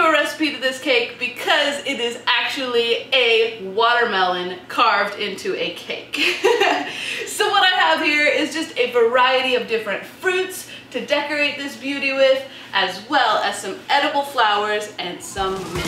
a recipe to this cake because it is actually a watermelon carved into a cake. So what I have here is just a variety of different fruits to decorate this beauty with, as well as some edible flowers and some mint.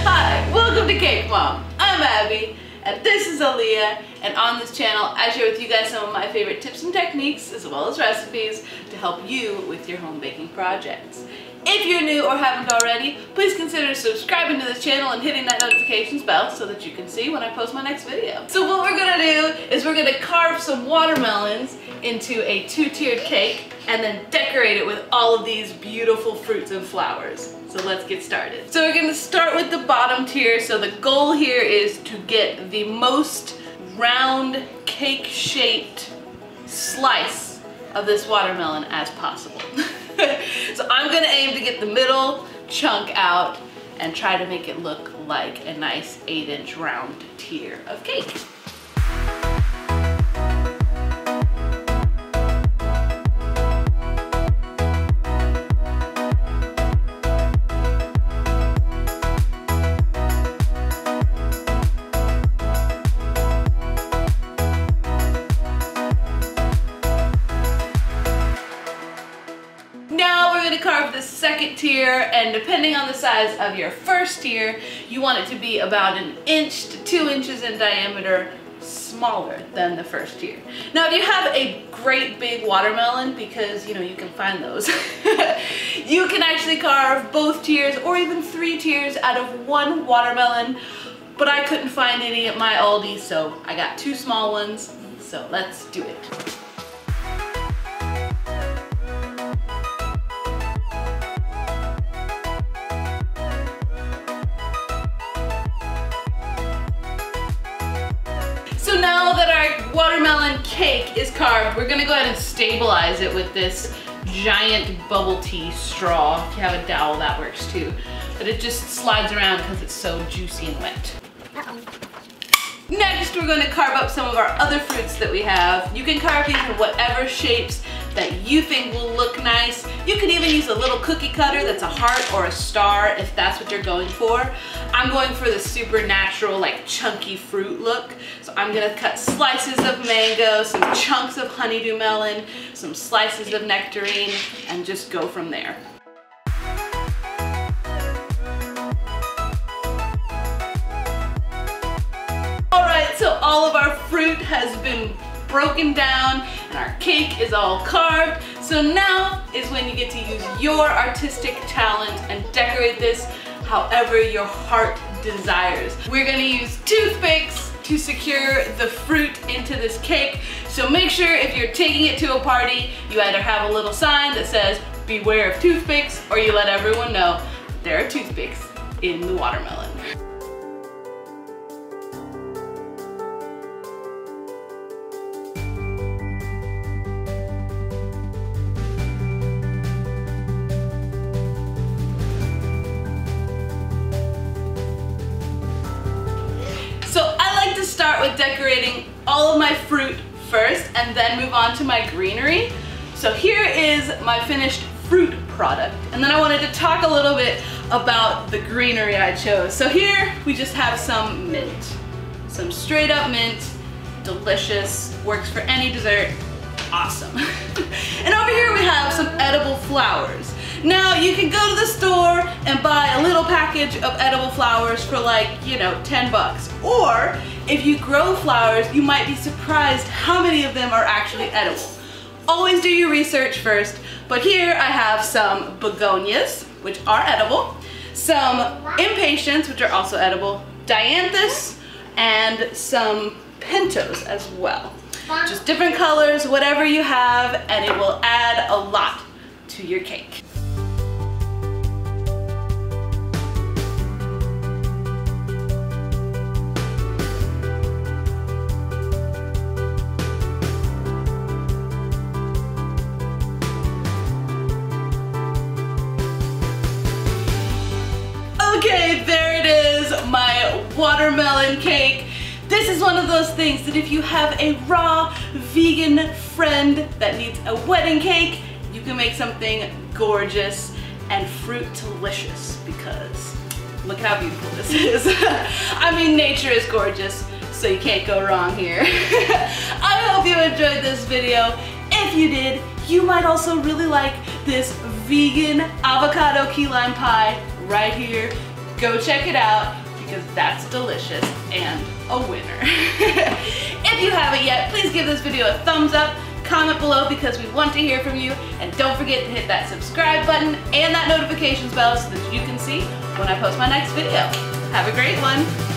Hi, welcome to Cake Mom. I'm Abby, and this is Aaliyah, and on this channel I share with you guys some of my favorite tips and techniques as well as recipes to help you with your home baking projects. If you're new or haven't already, please consider subscribing to this channel and hitting that notifications bell so that you can see when I post my next video. So what we're gonna do is we're gonna carve some watermelons into a two-tiered cake and then decorate it with all of these beautiful fruits and flowers. So let's get started. So we're gonna start with the bottom tier. So the goal here is to get the most round cake-shaped slice of this watermelon as possible. So I'm gonna aim to get the middle chunk out and try to make it look like a nice 8-inch round tier of cake. Carve the second tier, and depending on the size of your first tier, you want it to be about 1 inch to 2 inches in diameter smaller than the first tier. Now if you have a great big watermelon, because you know you can find those, you can actually carve both tiers or even 3 tiers out of 1 watermelon, but I couldn't find any at my Aldi, so I got 2 small ones, so let's do it. So now that our watermelon cake is carved, we're gonna go ahead and stabilize it with this giant bubble tea straw. If you have a dowel, that works too. But it just slides around because it's so juicy and wet. Next, we're going to carve up some of our other fruits that we have. You can carve these in whatever shapes that you think will look nice. You can even use a little cookie cutter that's a heart or a star if that's what you're going for. I'm going for the super natural, like chunky fruit look. So I'm gonna cut slices of mango, some chunks of honeydew melon, some slices of nectarine, and just go from there. Alright, so all of our fruit has been broken down and our cake is all carved. So now is when you get to use your artistic talent and decorate this however your heart desires. We're gonna use toothpicks to secure the fruit into this cake. So make sure if you're taking it to a party, you either have a little sign that says beware of toothpicks, or you let everyone know there are toothpicks in the watermelon. Start with decorating all of my fruit first and then move on to my greenery. So here is my finished fruit product, and then I wanted to talk a little bit about the greenery I chose. So here we just have some mint, some straight up mint, delicious, works for any dessert, awesome. And over here we have some edible flowers. Now you can go to the store and buy a little package of edible flowers for like, you know, 10 bucks. Or if you grow flowers, you might be surprised how many of them are actually edible. Always do your research first, but here I have some begonias, which are edible, some impatiens, which are also edible, dianthus, and some pintos as well. Just different colors, whatever you have, and it will add a lot to your cake. Okay, there it is, my watermelon cake. This is one of those things that if you have a raw vegan friend that needs a wedding cake, you can make something gorgeous and fruit-delicious, because look how beautiful this is. I mean, nature is gorgeous, so you can't go wrong here. I hope you enjoyed this video. If you did, you might also really like this vegan avocado key lime pie right here. Go check it out, because that's delicious and a winner. If you haven't yet, please give this video a thumbs up, comment below because we want to hear from you, and don't forget to hit that subscribe button and that notifications bell so that you can see when I post my next video. Have a great one.